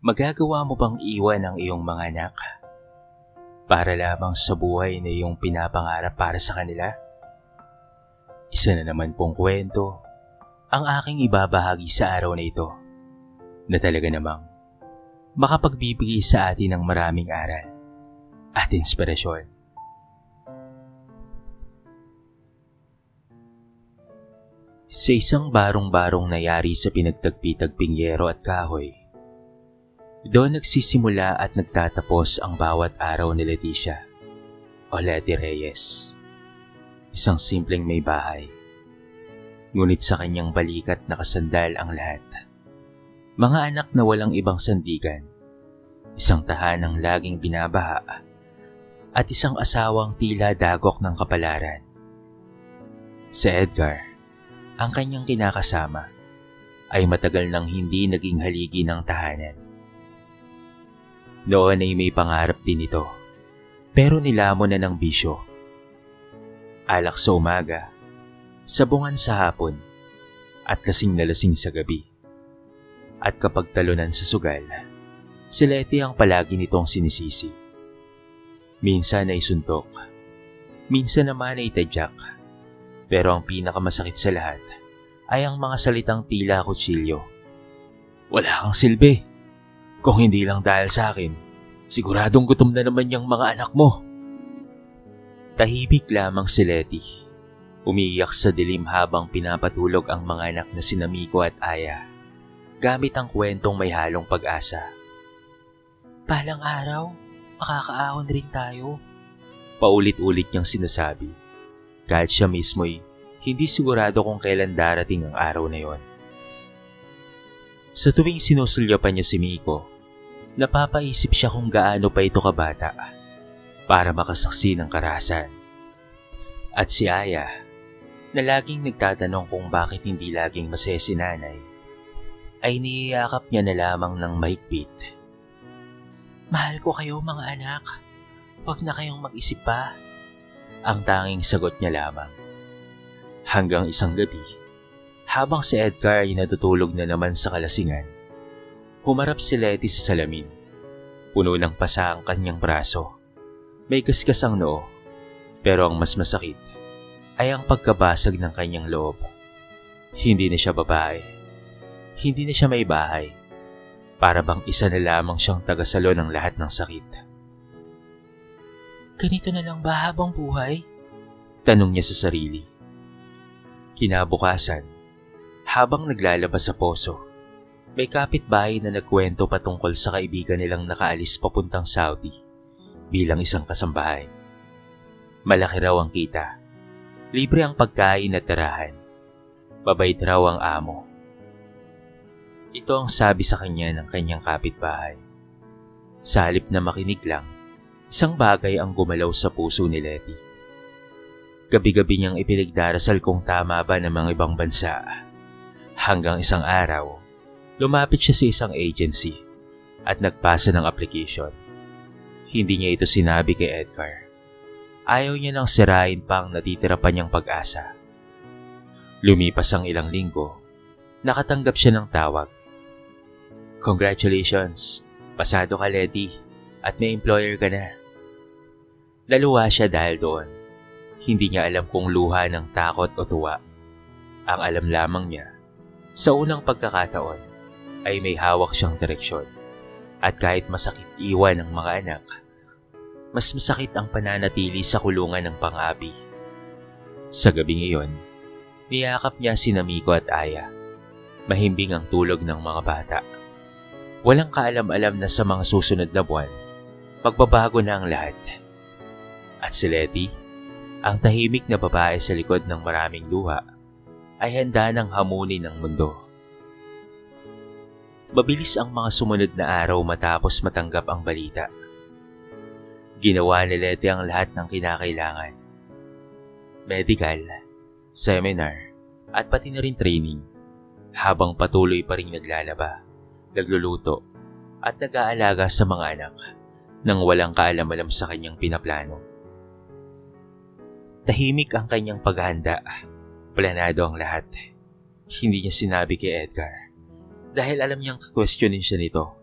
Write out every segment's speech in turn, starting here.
Magagawa mo bang iwan ang iyong mga anak para lamang sa buhay na iyong pinapangarap para sa kanila? Isa na naman pong kwento ang aking ibabahagi sa araw na ito na talaga namang makapagbibigay sa atin ng maraming aral at inspirasyon. Sa isang barong-barong nayari sa pinagtagpi-tagping yero at kahoy, doon nagsisimula at nagtatapos ang bawat araw ni Leticia o Leti Reyes. Isang simpleng may bahay. Ngunit sa kanyang balikat nakasandal ang lahat. Mga anak na walang ibang sandigan, isang tahanang laging binabaha, at isang asawang tila dagok ng kapalaran. Si Edgar, ang kanyang kinakasama, ay matagal nang hindi naging haligi ng tahanan. Noon ay may pangarap din ito, pero nilamon na ng bisyo. Alak sa umaga, sabungan sa hapon, at lasing na lasing sa gabi. At kapag talunan sa sugal, si Leti ang palagi nitong sinisisi. Minsan ay suntok, minsan naman ay tadyak, pero ang pinakamasakit sa lahat ay ang mga salitang tila kutsilyo. Wala kang silbi. Kung hindi lang dahil sa akin, siguradong gutom na naman yung mga anak mo. Tahimik lamang si Leti. Umiiyak sa dilim habang pinapatulog ang mga anak na sina Miko at Aya, gamit ang kwentong may halong pag-asa. Palang araw, makakaahon rin tayo. Paulit-ulit niyang sinasabi, kahit siya mismo'y hindi sigurado kung kailan darating ang araw na yon. Sa tuwing sinusulyapan niya si Miko, napapaisip siya kung gaano pa ito kabata para makasaksi ng karahasan. At si Aya, na laging nagtatanong kung bakit hindi laging masaya si nanay, ay niyayakap niya na lamang ng mahigpit. Mahal ko kayo mga anak, huwag na kayong mag-isip pa. Ang tanging sagot niya lamang. Hanggang isang gabi, habang si Edgar ay natutulog na naman sa kalasingan, humarap si Leti sa salamin. Puno ng pasa ang kanyang braso. May kaskas ang noo, pero ang mas masakit ay ang pagkabasag ng kanyang loob. Hindi na siya babae. Hindi na siya may bahay. Para bang isa na lamang siyang tagasalo ng lahat ng sakit. Ganito na lang ba habang buhay? Tanong niya sa sarili. Kinabukasan, habang naglalabas sa poso, may kapitbahay na nagkwento patungkol sa kaibigan nilang nakaalis papuntang Saudi bilang isang kasambahay. Malaki raw ang kita, libre ang pagkain at tirahan, babait raw ang amo. Ito ang sabi sa kanya ng kanyang kapitbahay. Sa halip na makinig lang, isang bagay ang gumalaw sa puso ni Leti. Gabi-gabi niyang ipinagdarasal kung tama ba ng mga ibang bansa. Hanggang isang araw, lumapit siya sa isang agency at nagpasa ng application. Hindi niya ito sinabi kay Edgar. Ayaw niya nang sirain pa ang natitira pa niyang pag-asa. Lumipas ang ilang linggo, nakatanggap siya ng tawag. Congratulations, pasado ka Leti at may employer ka na. Naluwa siya dahil doon. Hindi niya alam kung luha ng takot o tuwa. Ang alam lamang niya, sa unang pagkakataon ay may hawak siyang direksyon. At kahit masakit iwan ng mga anak, mas masakit ang pananatili sa kulungan ng pang-abi. Sa gabing iyon, niyakap niya sina Miko at Aya. Mahimbing ang tulog ng mga bata. Walang kaalam-alam na sa mga susunod na buwan, magbabago na ang lahat. At si Leti, ang tahimik na babae sa likod ng maraming luha, ay handa ng hamunin ng mundo. Mabilis ang mga sumunod na araw matapos matanggap ang balita. Ginawa ni Leti ang lahat ng kinakailangan. Medical, seminar, at pati na rin training, habang patuloy pa rin naglalaba, nagluluto, at nag-aalaga sa mga anak nang walang kaalam-alam sa kanyang pinaplano. Tahimik ang kanyang paghahanda. Planado ang lahat. Hindi niya sinabi kay Edgar dahil alam niyang questionin siya nito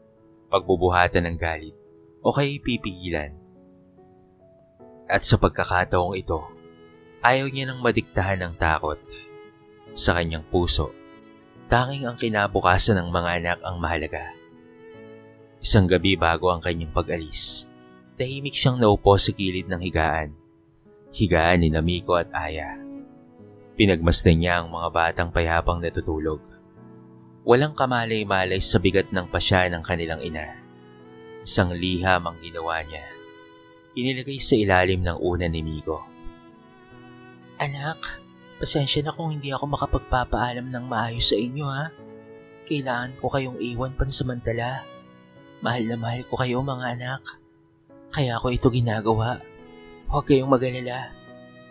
pagbubuhatan ng galit o kaya pipigilan. At sa pagkakataong ito, ayaw niya nang madiktahan ng takot. Sa kanyang puso, tanging ang kinabukasan ng mga anak ang mahalaga. Isang gabi bago ang kanyang pag-alis, tahimik siyang naupo sa gilid ng higaan. Higaan ni Miko at Aya. Pinagmasdan niya ang mga batang payapang natutulog. Walang kamalay-malay sa bigat ng pasya ng kanilang ina. Isang liham ang ginawa niya. Inilagay sa ilalim ng unan ni Miko. Anak, pasensya na kung hindi ako makapagpapaalam ng maayos sa inyo ha. Kailangan ko kayong iwan pansamantala. Mahal na mahal ko kayo mga anak. Kaya ko ito ginagawa. Huwag kayong mag-alala.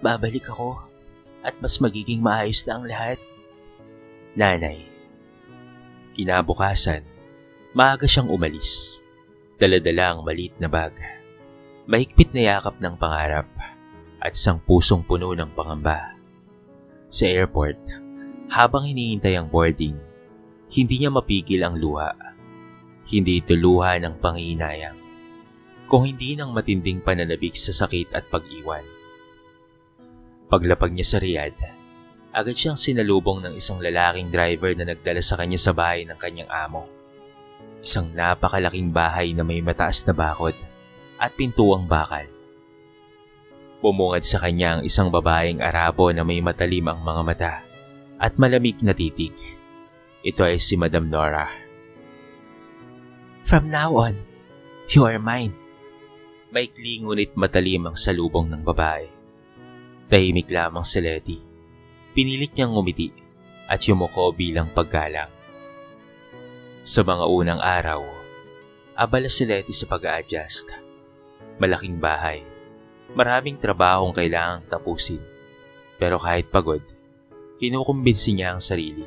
Babalik ako at mas magiging maayos na ang lahat. Nanay. Kinabukasan, maaga siyang umalis. Dala-dala ang maliit na bag. Mahigpit na yakap ng pangarap at isang pusong puno ng pangamba. Sa airport, habang hinihintay ang boarding, hindi niya mapigil ang luha. Hindi ito luha ng panghihinayang, kung hindi ng matinding pananabik sa sakit at pag-iwan. Paglapag niya sa Riyadh, agad siyang sinalubong ng isang lalaking driver na nagdala sa kanya sa bahay ng kanyang amo. Isang napakalaking bahay na may mataas na bakod at pintuang bakal. Bumungad sa kanya ang isang babaeng Arabo na may matalim ang mga mata at malamig na titig. Ito ay si Madam Nora. From now on, you are mine. Maikli ngunit matalim ang salubong ng babae. Tahimik lamang si Letty. Pinilit niyang ngumiti at yumuko bilang paggalang. Sa mga unang araw, abala si Letty sa pag-a-adjust. Malaking bahay. Maraming trabahong kailangang tapusin. Pero kahit pagod, kinukumbinsi niya ang sarili.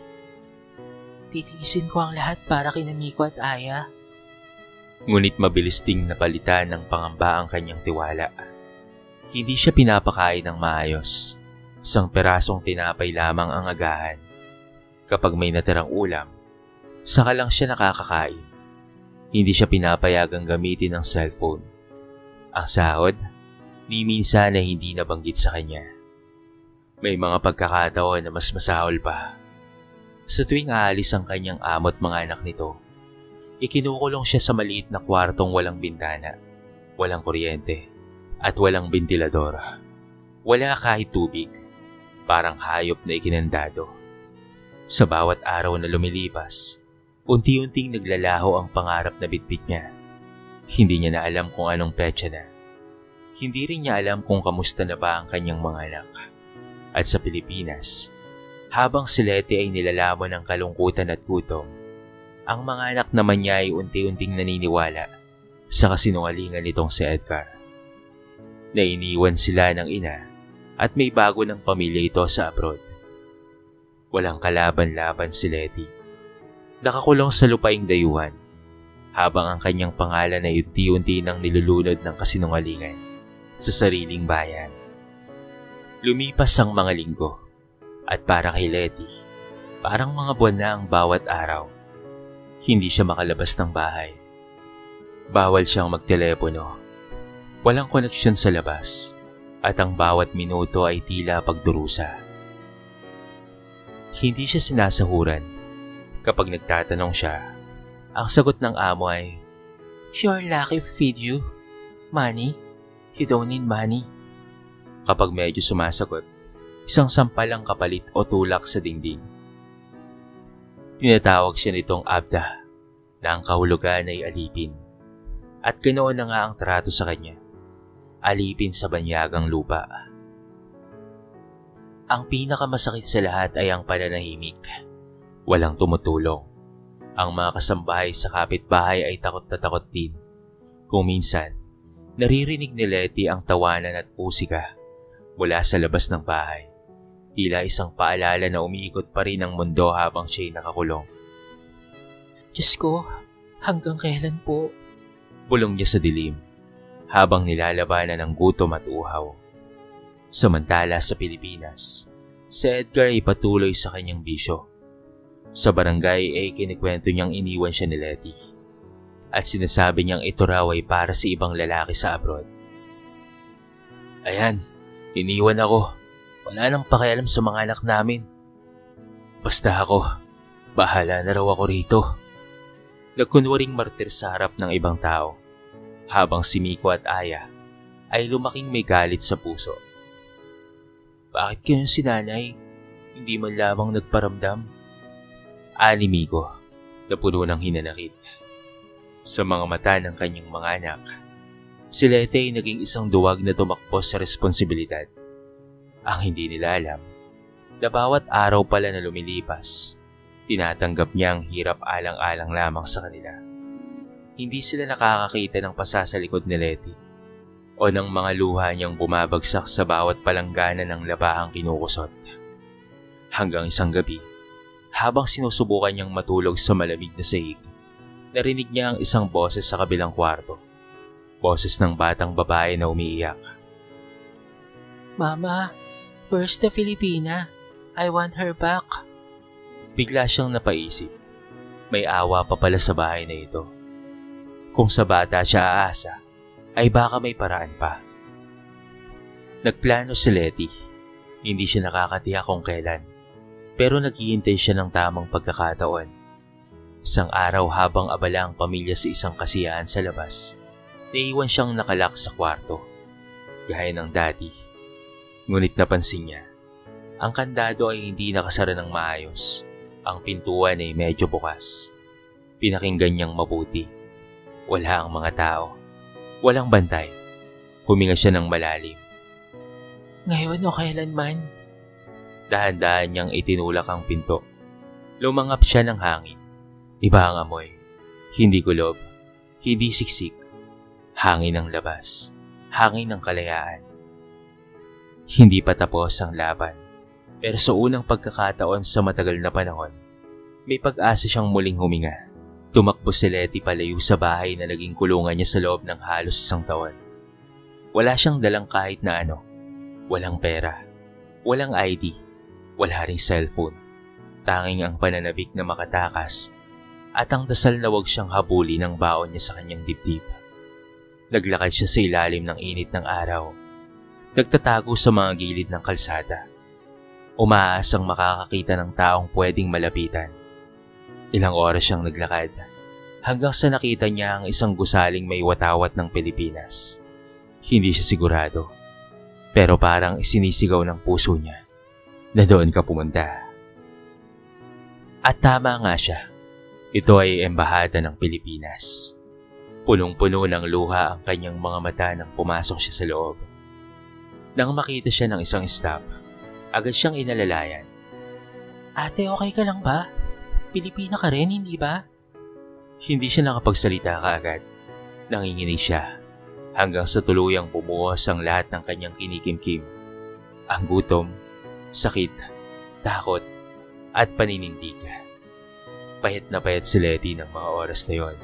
Titiisin ko ang lahat para kina Miko at Aya. Ngunit mabilis ding napalitan ng pangamba ang kanyang tiwala. Hindi siya pinapakain ng maayos. Isang perasong tinapay lamang ang agahan. Kapag may natirang ulam, saka lang siya nakakakain. Hindi siya pinapayagang gamitin ng cellphone. Ang sahod, ni minsan na hindi nabanggit sa kanya. May mga pagkakataon na mas masahol pa. Sa tuwing aalis ang kanyang amo at mga anak nito, ikinukulong siya sa maliit na kwartong walang bintana, walang kuryente, at walang bentilador. Wala kahit tubig, parang hayop na ikinandado. Sa bawat araw na lumilipas, unti-unting naglalaho ang pangarap na bitbit niya. Hindi niya na alam kung anong petsa na. Hindi rin niya alam kung kamusta na ba ang kanyang mga anak. At sa Pilipinas, habang si Letty ay nilalamon ng kalungkutan at gutom, ang mga anak naman niya ay unti-unting naniniwala sa kasinungalingan nitong si Edgar. Nainiwan sila ng ina at may bago ng pamilya ito sa abroad. Walang kalaban-laban si Letty. Nakakulong sa lupaing dayuhan habang ang kanyang pangalan ay unti-unti nang nilulunod ng kasinungalingan sa sariling bayan. Lumipas ang mga linggo at para kay Letty, parang mga buwan na ang bawat araw. Hindi siya makalabas ng bahay. Bawal siyang magtelepono. Walang koneksyon sa labas at ang bawat minuto ay tila pagdurusa. Hindi siya sinasahuran. Kapag nagtatanong siya, ang sagot ng amo ay, "You're lucky if feed you. Money? You don't need money." Kapag medyo sumasagot, isang sampalang kapalit o tulak sa dingding. Tinatawag siya nitong Abda, na ang kahulugan ay alipin. At ganoon na nga ang trato sa kanya, alipin sa banyagang lupa. Ang pinakamasakit sa lahat ay ang pananahimik. Walang tumutulong. Ang mga kasambahay sa kapitbahay ay takot na takot din. Kung minsan, naririnig ni Letty ang tawanan at pusika mula sa labas ng bahay. Tila isang paalala na umiikot pa rin ang mundo habang siya'y nakakulong. Diyos ko, hanggang kailan po? Bulong niya sa dilim habang nilalabanan ng gutom at uhaw. Samantala sa Pilipinas, si Edgar ay patuloy sa kanyang bisyo. Sa barangay ay kinikwento niyang iniwan siya ni Letty. at sinasabi niyang ito raw ay para sa ibang lalaki sa abroad. Ayan, iniwan ako. Wala nang pakialam sa mga anak namin. Basta ako, bahala na raw ako rito. Nagkunwaring martir sa harap ng ibang tao, habang si Miko at Aya ay lumaking may galit sa puso. Bakit ganun si nanay? Hindi man lamang nagparamdam. Ani Miko, na puno ng hinanakit. Sa mga mata ng kanyang mga anak, si Lete ay naging isang duwag na tumakbo sa responsibilidad. Ang hindi nila alam, na bawat araw pala na lumilipas, tinatanggap niya ang hirap alang-alang lamang sa kanila. Hindi sila nakakakita ng pasasalikod ni Leti o ng mga luha niyang bumabagsak sa bawat palanggana ng labahang kinukusot. Hanggang isang gabi, habang sinusubukan niyang matulog sa malamig na sahig, narinig niya ang isang boses sa kabilang kwarto. Boses ng batang babae na umiiyak. Mama, where's the Filipina? I want her back. Bigla siyang napaisip. May awa pa pala sa bahay na ito. Kung sa bata siya aasa, ay baka may paraan pa. Nagplano si Leti. Hindi siya nakakatiyak kung kailan, pero naghihintay siya ng tamang pagkakataon. Isang araw habang abala ang pamilya sa isang kasiyahan sa labas, naiwan siyang nakalak sa kwarto, gaya ng dati. Ngunit napansin niya, ang kandado ay hindi nakasara ng maayos. Ang pintuan ay medyo bukas. Pinakinggan niyang mabuti. Wala ang mga tao. Walang bantay. Huminga siya ng malalim. Ngayon o kailanman? Dahan-dahan niyang itinulak ang pinto. Lumangap siya ng hangin. Iba ang amoy. Hindi kulob. Hindi siksik. Hangin ng labas. Hangin ng kalayaan. Hindi pa tapos ang laban. Pero sa unang pagkakataon sa matagal na panahon, may pag-asa siyang muling huminga. Tumakbo si Leti palayo sa bahay na naging kulungan niya sa loob ng halos isang taon. Wala siyang dalang kahit na ano. Walang pera. Walang ID. Wala ring cellphone. Tanging ang pananabik na makatakas at ang dasal na wag siyang habuli ng baon niya sa kanyang dibdib. Naglakad siya sa ilalim ng init ng araw. Nagtatago sa mga gilid ng kalsada. Umaasang makakakita ng taong pwedeng malapitan. Ilang oras siyang naglakad hanggang sa nakita niya ang isang gusaling may watawat ng Pilipinas. Hindi siya sigurado, pero parang isinisigaw ng puso niya na doon ka pumunta. At tama nga siya. Ito ay embahada ng Pilipinas. Punong-puno ng luha ang kanyang mga mata nang pumasok siya sa loob. Nang makita siya ng isang staff, agad siyang inalalayan. Ate, okay ka lang ba? Pilipina ka rin, hindi ba? Hindi siya nakapagsalita kaagad. Nanginginig siya hanggang sa tuluyang bumuhos ang lahat ng kanyang kinikimkim. Ang gutom, sakit, takot, at paninindig. Payat na payat si Leti ng mga oras na yon.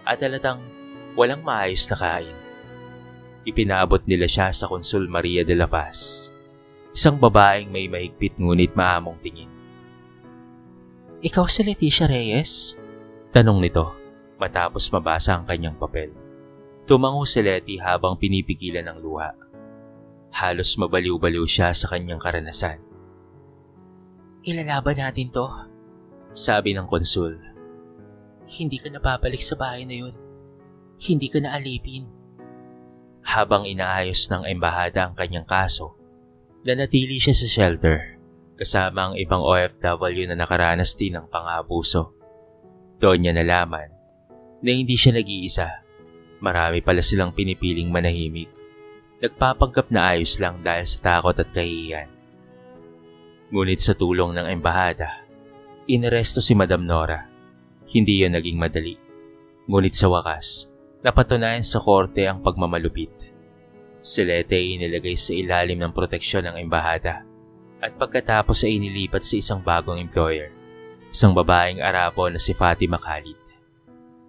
At halatang walang maayos na kain. Ipinaabot nila siya sa Konsul Maria de la Paz, isang babaeng may mahigpit ngunit maamong tingin. Ikaw si Leticia Reyes? Tanong nito matapos mabasa ang kanyang papel. Tumango si Leti habang pinipigilan ng luha. Halos mabaliw-baliw siya sa kanyang karanasan. Ilalaban natin to, sabi ng konsul. Hindi ka napapalik sa bahay na yun. Hindi ka naalipin. Habang inaayos ng embahada ang kanyang kaso, nanatili siya sa shelter kasama ang ibang OFW na nakaranas din ng pang-aabuso. Doon niya nalaman na hindi siya nag-iisa. Marami pala silang pinipiling manahimik. Nagpapanggap na ayos lang dahil sa takot at kahihiyan. Ngunit sa tulong ng embahada, inaresto si Madam Nora. Hindi yan naging madali. Ngunit sa wakas, napatunayan sa korte ang pagmamalupit. Si Lete ay inilagay sa ilalim ng proteksyon ng embahada at pagkatapos ay inilipat sa isang bagong employer, isang babaeng Arabo na si Fatima Khalid.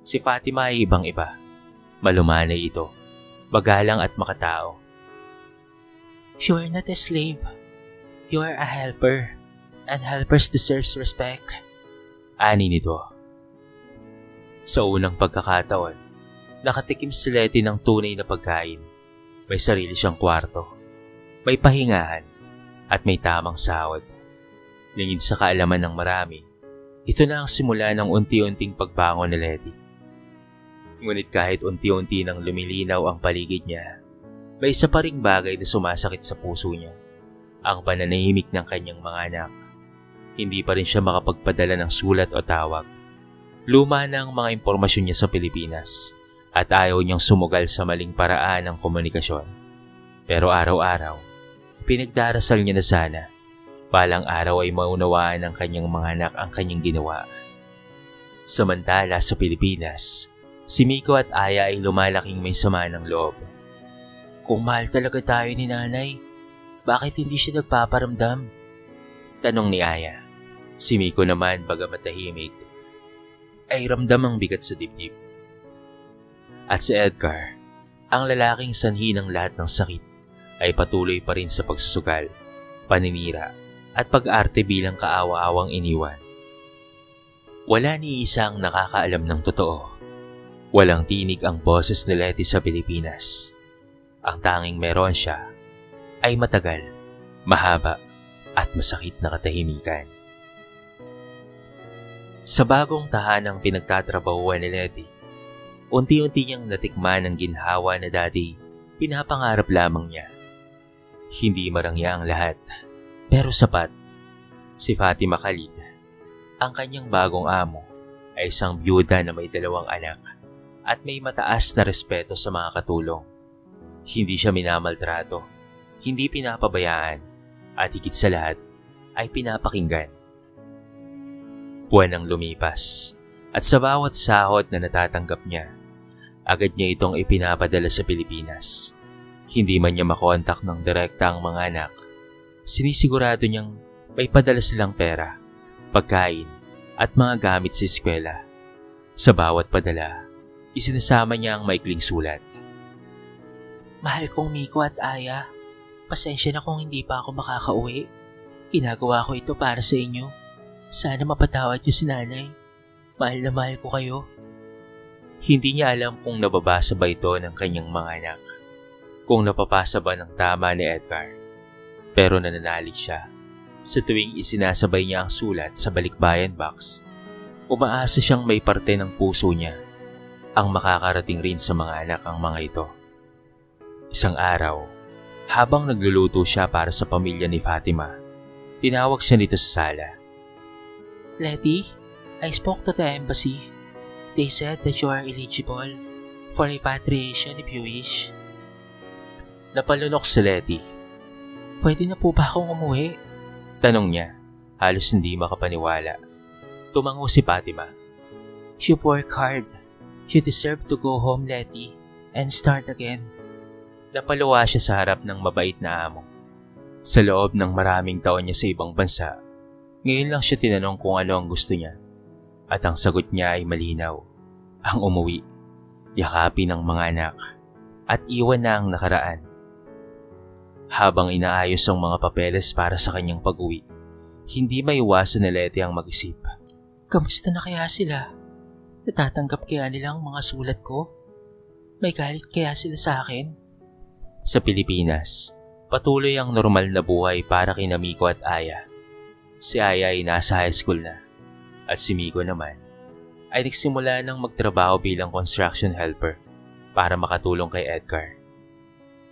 Si Fatima ay ibang-iba. Malumanay ito, magalang at makatao. You are not a slave. You are a helper, and helpers deserves respect. Ani nito. Sa unang pagkakataon, nakatikim si Letty ng tunay na pagkain. May sarili siyang kwarto, may pahingahan, at may tamang sahod. Lingid sa kaalaman ng marami, ito na ang simula ng unti-unting pagbangon ni Letty. Ngunit kahit unti-unti nang lumilinaw ang paligid niya, may isa pa ring bagay na sumasakit sa puso niya. Ang pananahimik ng kanyang mga anak. Hindi pa rin siya makapagpadala ng sulat o tawag. Luma na ang mga impormasyon niya sa Pilipinas at ayaw niyang sumugal sa maling paraan ng komunikasyon. Pero araw-araw, pinagdarasal niya na sana. Balang araw ay maunawaan ng kanyang mga anak ang kanyang ginawa. Samantala sa Pilipinas, si Miko at Aya ay lumalaking may sama ng loob. Kung mahal talaga tayo ni nanay, bakit hindi siya nagpaparamdam? Tanong ni Aya. Si Miko naman, bagamat tahimik, ay ramdam ang bigat sa dibdib. At si Edgar, ang lalaking sanhi ng lahat ng sakit, ay patuloy pa rin sa pagsusugal, paninira, at pag-arte bilang kaawa-awang iniwan. Wala ni isang nakakaalam ng totoo. Walang tinig ang boses ni Letty sa Pilipinas. Ang tanging meron siya ay matagal, mahaba, at masakit na katahimikan. Sa bagong tahanang pinagtatrabahuan ni Letty, unti-unti niyang natikman ang ginhawa na dati pinapangarap lamang niya. Hindi marangya ang lahat, pero sapat. Si Fatima Khalid, ang kanyang bagong amo, ay isang byuda na may 2 anak at may mataas na respeto sa mga katulong. Hindi siya minamaltrato, hindi pinapabayaan, at higit sa lahat ay pinapakinggan. Buwan ang lumipas, at sa bawat sahod na natatanggap niya, agad niya itong ipinapadala sa Pilipinas. Hindi man niya makontak ng direkta ang mga anak, sinisigurado niyang may padala silang pera, pagkain, at mga gamit sa eskwela. Sa bawat padala, isinasama niya ang maikling sulat. Mahal kong Miko at Aya, pasensya na kung hindi pa ako makakauwi. Ginagawa ko ito para sa inyo. Sana mapatawad niyo si nanay. Mahal na mahal ko kayo. Hindi niya alam kung nababasa ba ito ng kanyang mga anak, kung napapasa ba ng tama ni Edgar. Pero nananalig siya. Sa tuwing isinasabay niya ang sulat sa balikbayan box, umaasa siyang may parte ng puso niya ang makakarating rin sa mga anak ang mga ito. Isang araw, habang nagluluto siya para sa pamilya ni Fatima, tinawag siya nito sa sala. Letty, I spoke to the embassy. They said that you are eligible for repatriation if you wish. Napalunok si Letty. Pwede na po ba akong umuwi? Tanong niya, halos hindi makapaniwala. Tumango si Fatima. You work hard. You deserve to go home, Letty, and start again. Napaluwa siya sa harap ng mabait na amo. Sa loob ng maraming taon niya sa ibang bansa, ngayon lang siya tinanong kung ano ang gusto niya. At ang sagot niya ay malinaw. Ang umuwi, yakapin ang mga anak, at iwan na ang nakaraan. Habang inaayos ang mga papeles para sa kanyang pag-uwi, hindi maiwasan ni Letty ang mag-isip. Kamusta na kaya sila? Natatanggap kaya nila ang mga sulat ko? May galit kaya sila sa akin? Sa Pilipinas, patuloy ang normal na buhay para kina Miko at Aya. Si Aya ay nasa high school na, at si Miko naman ay nagsimula ng magtrabaho bilang construction helper para makatulong kay Edgar.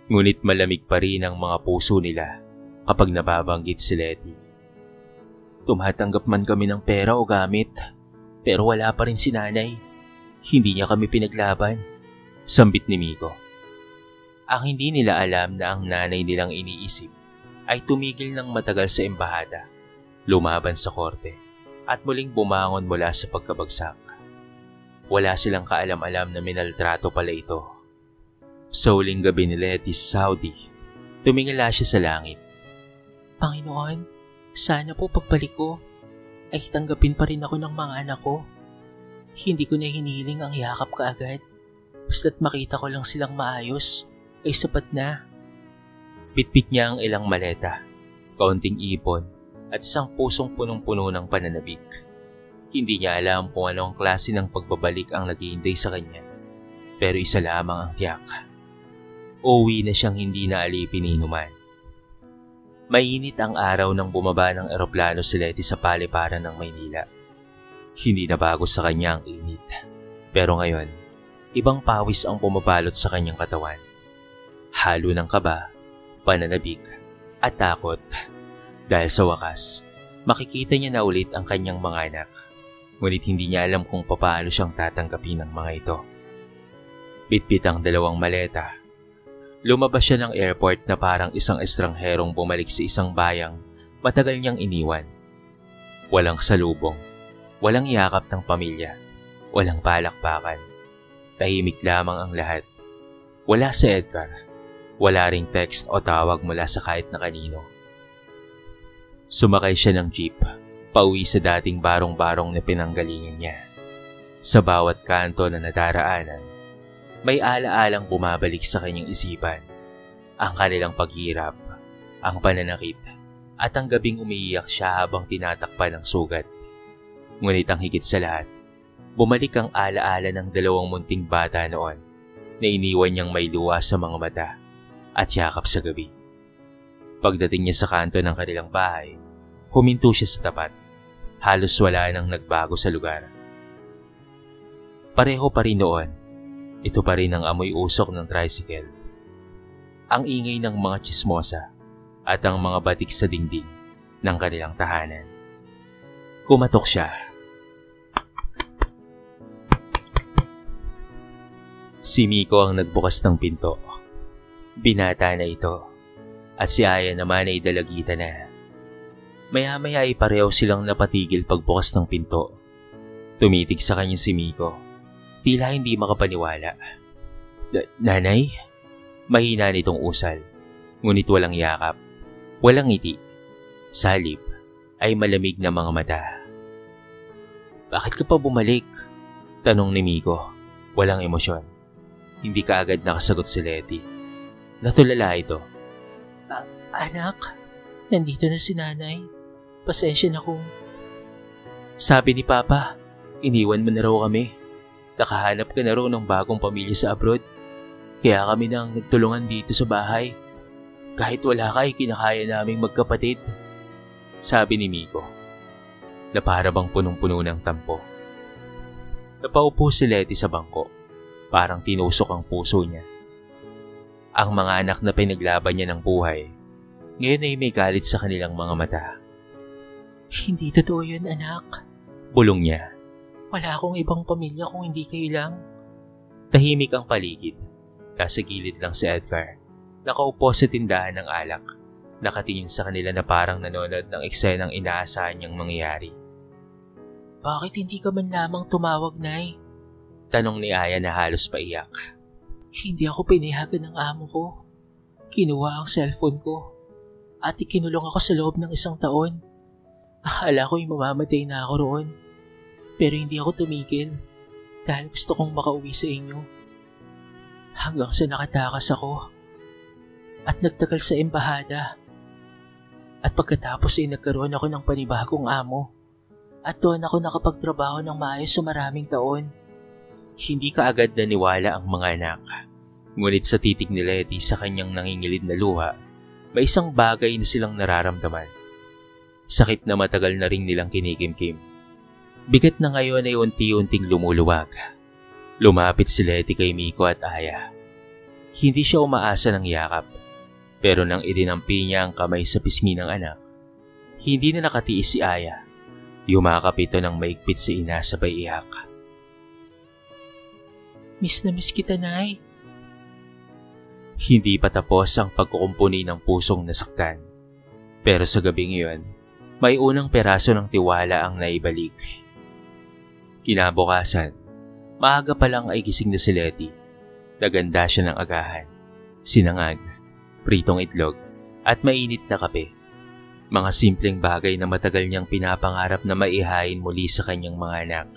Ngunit malamig pa rin ang mga puso nila kapag nababanggit si Letty. Tumatanggap man kami ng pera o gamit, pero wala pa rin si nanay. Hindi niya kami pinaglaban, sambit ni Miko. Ang hindi nila alam na ang nanay nilang iniisip ay tumigil ng matagal sa embahada, lumaban sa korte, at muling bumangon mula sa pagkabagsak. Wala silang kaalam-alam na minaltrato pala ito. Sa huling gabi ni Letty sa Saudi, tumingala siya sa langit. Panginoon, sana po pagbalik ko ay tanggapin pa rin ako ng mga anak ko. Hindi ko na hinihiling ang yakap kaagad. Basta't makita ko lang silang maayos ay sapat na. Bitbit niya ang ilang maleta, kaunting ipon, at isang pusong punong-puno ng pananabik. Hindi niya alam kung anong klase ng pagbabalik ang naghihintay sa kanya. Pero isa lamang ang tiyak. Uuwi na siyang hindi na alipin ni Inuman. Mainit ang araw nang bumaba ng eroplano si Letty sa paliparan ng Maynila. Hindi na bago sa kanya ang init. Pero ngayon, ibang pawis ang pumabalot sa kanyang katawan. Halo ng kaba, pananabik, at takot. Dahil sa wakas, makikita niya na ulit ang kanyang mga anak. Ngunit hindi niya alam kung paano siyang tatanggapin ng mga ito. Bitbit ang dalawang maleta. Lumabas siya ng airport na parang isang estrangherong bumalik sa isang bayang matagal niyang iniwan. Walang salubong, walang yakap ng pamilya, walang palakpakan. Tahimik lamang ang lahat. Wala si Edgar. Wala ring text o tawag mula sa kahit na kanino. Sumakay siya ng jeep, pauwi sa dating barong-barong na pinanggalingan niya. Sa bawat kanto na nadaraanan, may ala-alang bumabalik sa kanyang isipan. Ang kanilang paghirap, ang pananakit, at ang gabing umiiyak siya habang tinatakpan ng sugat. Ngunit ang higit sa lahat, bumalik ang ala-ala ng dalawang munting bata noon na iniwan niyang may luha sa mga mata at yakap sa gabi. Pagdating niya sa kanto ng kanilang bahay, huminto siya sa tapat. Halos wala nang nagbago sa lugar. Pareho pa rin noon. Ito pa rin ang amoy usok ng tricycle. Ang ingay ng mga tsismosa at ang mga batik sa dingding ng kanilang tahanan. Kumatok siya. Si Miko ang nagbukas ng pinto. Binata na ito at si Aya naman ay dalagita na. Maya-maya ay pareho silang napatigil pagbukas ng pinto. Tumitig sa kanya si Miko. Tila hindi makapaniwala. Nanay? Mahina nitong usal. Ngunit walang yakap. Walang ngiti. Sa halip ay malamig na mga mata. Bakit ka pa bumalik? Tanong ni Miko. Walang emosyon. Hindi ka agad nakasagot si Letty. Natulala ito. Anak, nandito na si nanay. Pasensya na kung... Sabi ni Papa, iniwan mo na raw kami. Nakahanap ka na raw ng bagong pamilya sa abroad. Kaya kami nang nagtulungan dito sa bahay. Kahit wala ka ay kinakaya naming magkapatid. Sabi ni Miko, na para bang punong-puno ng tampo. Napaupo si Letty sa bangko. Parang tinusok ang puso niya. Ang mga anak na pinaglaban niya ng buhay, ngayon ay may galit sa kanilang mga mata. Hindi totoo yun, anak. Bulong niya. Wala akong ibang pamilya kung hindi kayo lang. Tahimik ang paligid. Nasa gilid lang si Edgar. Nakaupo sa tindahan ng alak. Nakatingin sa kanila na parang nanonood ng eksenang inaasahan niyang mangyayari. Bakit hindi ka man lamang tumawag, Nay? Tanong ni Aya na halos paiyak. Hindi ako pinayagan ng amo ko. Kinuha ang cellphone ko at ikinulong ako sa loob ng 1 taon. Akala ko'y mamamatay na ako roon. Pero hindi ako tumigil dahil gusto kong makauwi sa inyo. Hanggang sa nakatakas ako at nagtagal sa embahada. At pagkatapos ay nagkaroon ako ng panibagong amo. At doon ako nakapagtrabaho ng maayos sa maraming taon. Hindi kaagad naniwala ang mga anak. Ngunit sa titig ni Letty sa kanyang nangingilid na luha, may isang bagay na silang nararamdaman. Sakit na matagal na ring nilang kinikimkim. Bigat na ngayon ay unti-unting lumuluwag. Lumapit si Letty kay Miko at Aya. Hindi siya umaasa ng yakap, pero nang idinampi niya ang kamay sa pisngi ng anak, hindi na nakatiis si Aya. Yumakap ito ng maigpit sa ina sabay iyak. Miss na miss kita, Nay. Hindi pa tapos ang pagkukumpuni ng pusong nasaktan. Pero sa gabing iyon, may unang peraso ng tiwala ang naibalik. Kinabukasan, maaga pa lang ay gising na si Letty. Naganda siya ng agahan, sinangag, pritong itlog, at mainit na kape. Mga simpleng bagay na matagal niyang pinapangarap na maihain muli sa kanyang mga anak.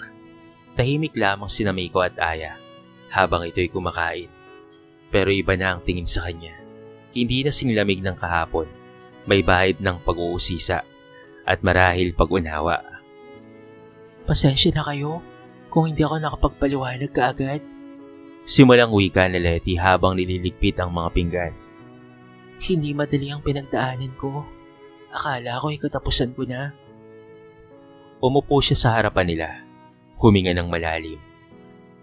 Tahimik lamang sina Miko at Aya habang ito'y kumakain. Pero iba na ang tingin sa kanya. Hindi na singlamig ng kahapon. May bahid ng pag-uusisa at marahil pag-unawa. Pasensya na kayo kung hindi ako nakapagpaliwanag kaagad. Simulang wika ni Letty habang nililigpit ang mga pinggan. Hindi madali ang pinagdaanan ko. Akala ko ay katapusan ko na. Umupo siya sa harapan nila, huminga ng malalim,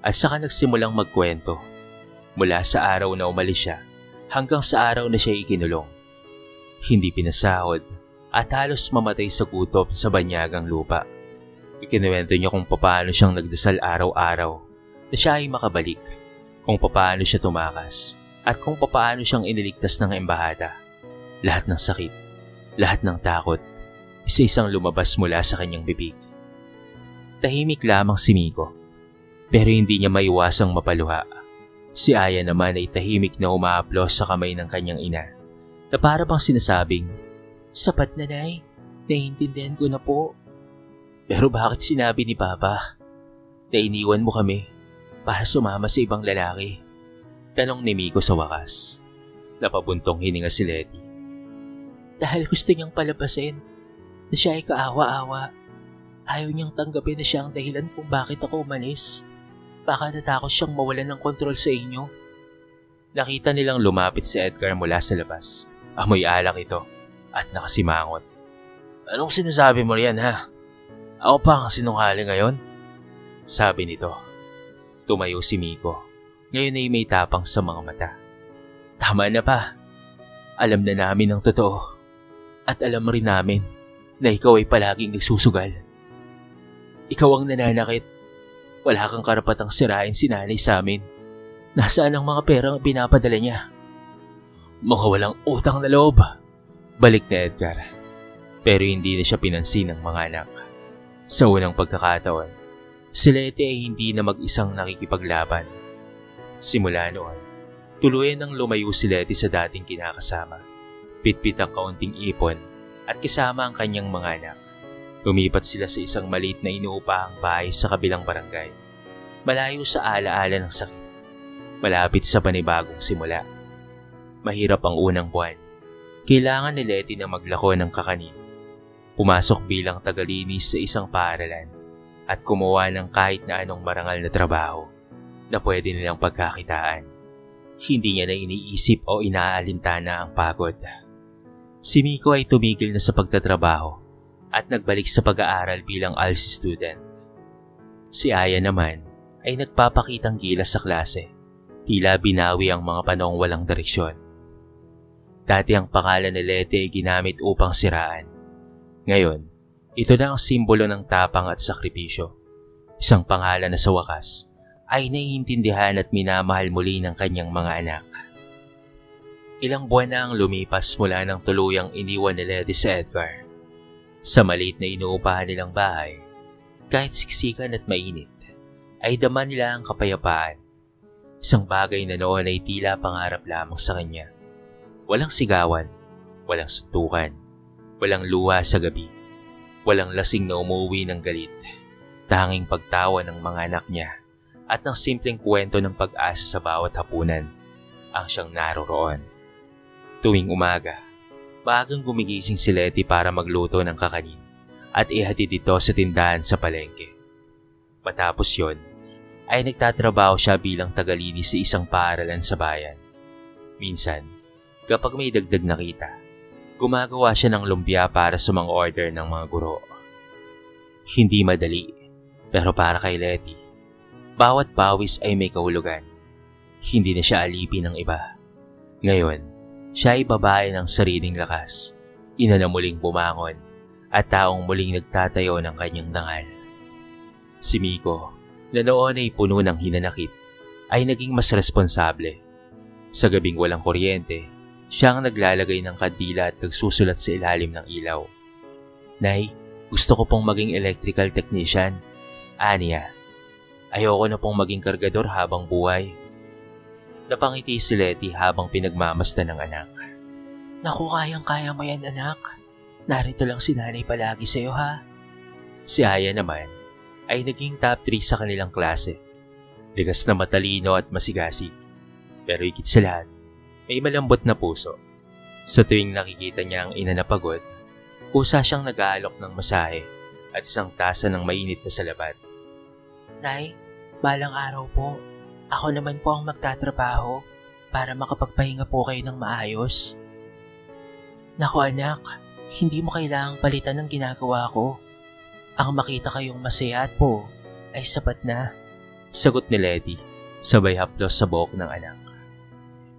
at saka nagsimulang magkwento mula sa araw na umalis siya hanggang sa araw na siya ikinulong. Hindi pinasahod at halos mamatay sa gutom sa banyagang lupa. Ikinuwento niya kung paano siyang nagdasal araw-araw na siya ay makabalik, kung paano siya tumakas, at kung paano siyang iniligtas ng embahada. Lahat ng sakit, lahat ng takot, isa-isang lumabas mula sa kanyang bibig. Tahimik lamang si Miko, pero hindi niya maiwasang mapaluha. Si Aya naman ay tahimik na umaaplos sa kamay ng kanyang ina, na para bang sinasabing, "Sapat na, Nay. Naiintindihan ko na po." "Pero bakit sinabi ni Papa na iniwan mo kami para sumama sa ibang lalaki?" Tanong ni Miko sa wakas. Napabuntong hininga si Letty. "Dahil gusto niyang palabasin na siya ay kaawa-awa. Ayaw niyang tanggapin na siya ang dahilan kung bakit ako umalis. Baka natakot siyang mawalan ng kontrol sa inyo." Nakita nilang lumapit si Edgar mula sa labas. Amoy alak ito at nakasimangot. "Anong sinasabi mo riyan, ha? Ako pa ang sinungaling ngayon?" sabi nito. Tumayo si Miko. Ngayon ay may tapang sa mga mata. "Tama na pa. Alam na namin ang totoo. At alam rin namin na ikaw ay palaging nagsusugal. Ikaw ang nananakit. Wala kang karapatang sirain si nanay sa amin. Nasaan ang mga perang pinapadala niya?" "Mga walang utang na loob," balik na Edgar. Pero hindi na siya pinansin ng mga anak. Sa unang pagkakataon, si Letty ay hindi na mag-isang nakikipaglaban. Simula noon, tuluyan nang lumayo si Letty sa dating kinakasama. Pitpit ang kaunting ipon at kasama ang kanyang mga anak. Lumipat sila sa isang maliit na inuupahang bahay sa kabilang barangay. Malayo sa alaala ng sakit. Malapit sa panibagong simula. Mahirap ang unang buwan. Kailangan ni Letty na maglako ng kakanin. Pumasok bilang tagalinis sa isang paaralan at kumuha ng kahit na anong marangal na trabaho na pwede nilang pagkakitaan. Hindi niya na iniisip o inaalintana ang pagod. Si Miko ay tumigil na sa pagtatrabaho at nagbalik sa pag-aaral bilang ALSI student. Si Aya naman ay nagpapakitang gilas sa klase. Tila binawi ang mga panahong walang direksyon. Dati ang pangalan ni Letty ay ginamit upang siraan. Ngayon, ito na ang simbolo ng tapang at sakripisyo. Isang pangalan na sa wakas ay naiintindihan at minamahal muli ng kanyang mga anak. Ilang buwan na ang lumipas mula ng tuluyang iniwan ni Letty sa Edgar. Sa maliit na inuupahan nilang bahay, kahit siksikan at mainit, ay dama nila ang kapayapaan. Isang bagay na noon ay tila pangarap lamang sa kanya. Walang sigawan, walang suntukan, walang luha sa gabi, walang lasing na umuwi ng galit, tanging pagtawa ng mga anak niya at ng simpleng kwento ng pag-asa sa bawat hapunan ang siyang naroroon. Tuwing umaga, maagang gumigising si Letty para magluto ng kakanin at ihatid ito sa tindahan sa palengke. Matapos yon, ay nagtatrabaho siya bilang tagalinis sa isang paaralan sa bayan. Minsan, kapag may dagdag na kita, gumagawa siya ng lumpia para sa mga order ng mga guro. Hindi madali, pero para kay Letty, bawat pawis ay may kahulugan. Hindi na siya alipin ng iba. Ngayon, siya ay babae ng sariling lakas, ina na muling bumangon, at taong muling nagtatayo ng kanyang dangal. Si Miko, na noon ay puno ng hinanakit, ay naging mas responsable. Sa gabing walang kuryente, siya ang naglalagay ng kandila at nagsusulat sa ilalim ng ilaw. "Nay, gusto ko pong maging electrical technician," aniya. "Ayoko na pong maging kargador habang buhay." Napangiti si Letty habang pinagmamasdan ng anak. "Naku, kayang-kaya mo yan, anak. Narito lang si nanay palagi sa'yo, ha?" Si Aya naman ay naging top 3 sa kanilang klase. Ligas na matalino at masigasig. Pero higit sa lahat, may malambot na puso. Sa tuwing nakikita niya ang ina na pagod, kusa siyang nag-aalok ng masahe at isang tasa ng mainit na salabat. Nay, balang araw po, ako naman po ang magtatrabaho para makapagpahinga po kayo ng maayos. Naku anak, hindi mo kailangang palitan ng ginagawa ko. Ang makita kayong masaya at po ay sapat na. Sagot ni Letty, sabay haplos sa buhok ng anak.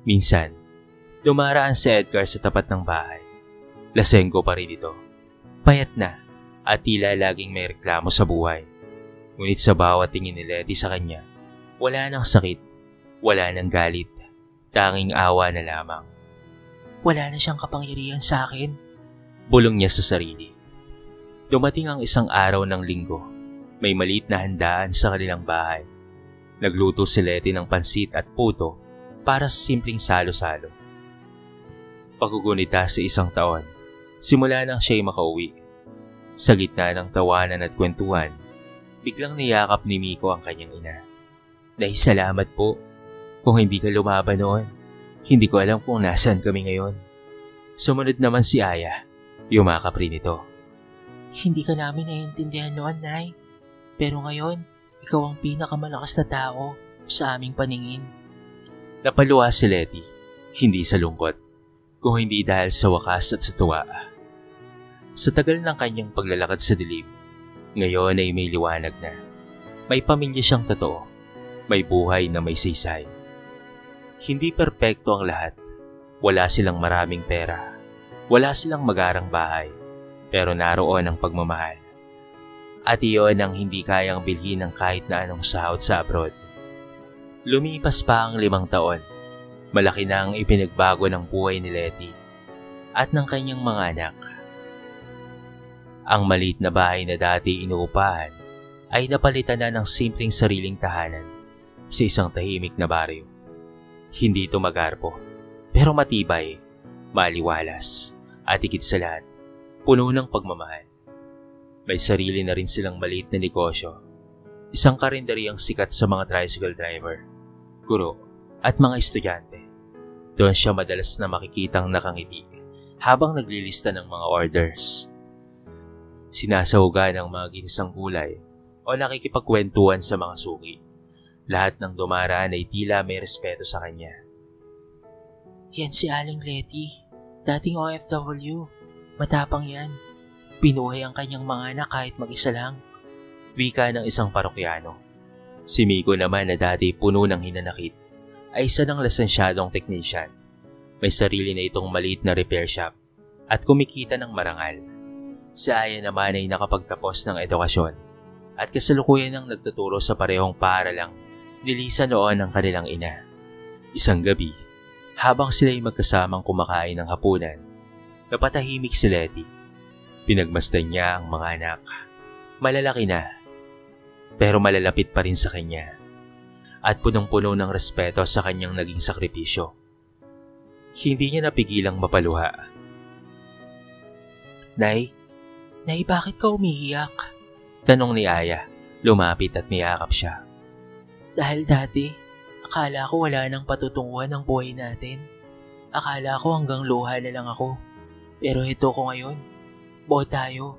Minsan, dumaraan si Edgar sa tapat ng bahay. Lasenggo pa rin ito. Payat na at tila laging may reklamo sa buhay. Ngunit sa bawat tingin ni Letty sa kanya, wala nang sakit, wala nang galit, tanging awa na lamang. Wala na siyang kapangyarihan sa akin. Bulong niya sa sarili. Dumating ang isang araw ng linggo. May maliit na handaan sa kanilang bahay. Nagluto si Letty ng pansit at puto para sa simpleng salo-salo. Paggugunita sa isang taon, simula nang siya'y makauwi. Sa gitna ng tawanan at kwentuhan, biglang niyakap ni Miko ang kanyang ina. Nay, salamat po. Kung hindi ka lumaban noon, hindi ko alam kung nasaan kami ngayon. Sumunod naman si Aya. Yumakap rin ito. Hindi ka namin naiintindihan noon, Nay. Pero ngayon, ikaw ang pinakamalakas na tao sa aming paningin. Napaluha si Letty, hindi sa lungkot, kung hindi dahil sa wakas at sa tuwa. Sa tagal ng kanyang paglalakad sa dilim, ngayon ay may liwanag na. May pamilya siyang totoo, may buhay na may saysay. Hindi perpekto ang lahat. Wala silang maraming pera. Wala silang magarang bahay. Pero naroon ang pagmamahal. At iyon ang hindi kayang bilhin ng kahit na anong sahod sa abroad. Lumipas pa ang 5 taon. Malaki na ang ipinagbago ng buhay ni Letty at ng kanyang mga anak. Ang maliit na bahay na dati inuupahan ay napalitan na ng simpleng sariling tahanan sa isang tahimik na baryo. Hindi ito magarpo, pero matibay, maliwalas, at higit sa lahat, puno ng pagmamahal. May sarili na rin silang maliit na negosyo, isang karinderyang sikat sa mga tricycle driver, guro, at mga estudyante. Doon siya madalas na makikitang nakangiti habang naglilista ng mga orders. Sinasahugan ng mga ginisang gulay o nakikipagkwentuhan sa mga suki. Lahat ng dumaraan ay tila may respeto sa kanya. Yan si Aling Letty, dating OFW. Matapang yan. Pinuhay ang kanyang mga anak kahit mag-isa lang. Wika ng isang parokyano. Si Miko naman na dati puno ng hinanakit ay isa ng lisensyadong technician. May sarili na itong maliit na repair shop at kumikita ng marangal. Si Aya naman ay nakapagtapos ng edukasyon at kasalukuyan ng nagtuturo sa parehong paaralang nilisan noon ng kanilang ina. Isang gabi, habang sila'y magkasamang kumakain ng hapunan, napatahimik si Letty. Pinagmasdan niya ang mga anak. Malalaki na, pero malalapit pa rin sa kanya. At punong-puno ng respeto sa kanyang naging sakripisyo. Hindi niya napigilang mapaluha. Nay, bakit ka umiiyak? Tanong ni Aya, lumapit at niyakap siya. Dahil dati, akala ko wala nang patutunguhan ng buhay natin. Akala ko hanggang luha na lang ako. Pero ito ko ngayon, buo tayo,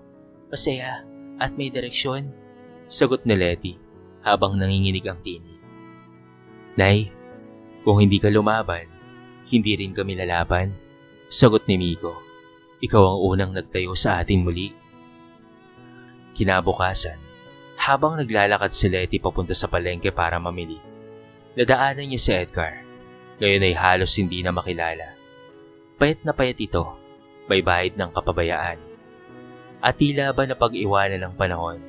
masaya at may direksyon. Sagot ni Letty habang nanginginig ang tinig. Nay, kung hindi ka lumaban, hindi rin kami lalaban. Sagot ni Miko. Ikaw ang unang nagtayo sa atin muli. Kinabukasan, habang naglalakad si Letty papunta sa palengke para mamili, nadaanan niya si Edgar. Ngayon ay halos hindi na makilala. Payat na payat ito, may bahid ng kapabayaan. At tila ba na pag-iwanan ng panahon,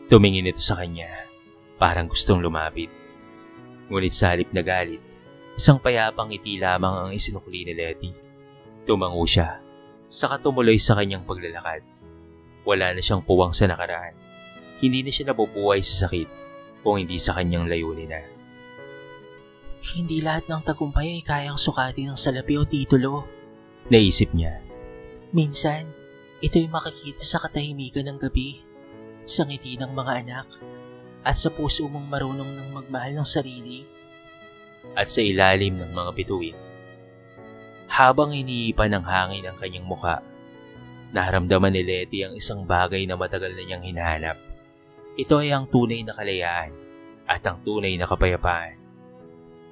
tumingin ito sa kanya, parang gustong lumapit. Ngunit sa halip na galit, isang payapang ngiti lamang ang isinukli ni Letty. Tumango siya, saka tumuloy sa kanyang paglalakad. Wala na siyang puwang sa nakaraan. Hindi na siya nabubuhay sa sakit kung hindi sa kanyang layunin na. Hindi lahat ng tagumpay ay kayang sukatin ng salapi o titulo. Naisip niya. Minsan, ito'y makikita sa katahimikan ng gabi, sa ngiti ng mga anak, at sa puso mong marunong ng magmahal ng sarili. At sa ilalim ng mga bituin. Habang iniipan ng hangin ang kanyang mukha, Naramdaman ni Letty ang isang bagay na matagal na niyang hinahanap. Ito ay ang tunay na kalayaan at ang tunay na kapayapaan.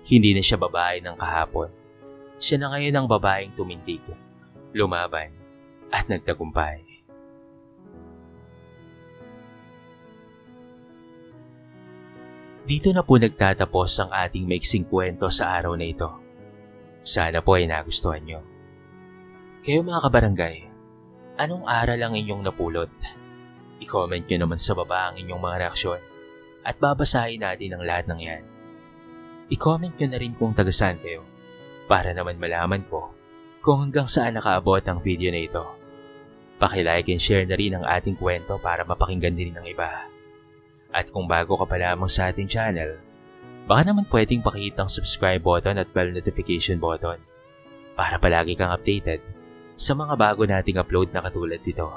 Hindi na siya babae ng kahapon. Siya na ngayon ang babaeng tumindig, lumaban at nagtagumpay. Dito na po nagtatapos ang ating maiksing kwento sa araw na ito. Sana po ay nagustuhan nyo. Kayo mga kabarangay, anong aral ang inyong napulot? I-comment nyo naman sa baba ang inyong mga reaksyon at babasahin natin ang lahat ng yan. I-comment nyo na rin kung taga-saan kayo para naman malaman ko kung hanggang saan nakaabot ang video na ito. Paki-like and share na rin ang ating kwento para mapakinggan din ng iba. At kung bago ka pa lamang sa ating channel, baka naman pwedeng pakihit ang subscribe button at bell notification button para palagi kang updated sa mga bago nating upload na katulad dito.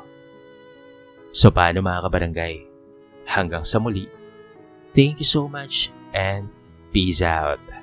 So paano mga kabarangay? Hanggang sa muli, thank you so much and peace out!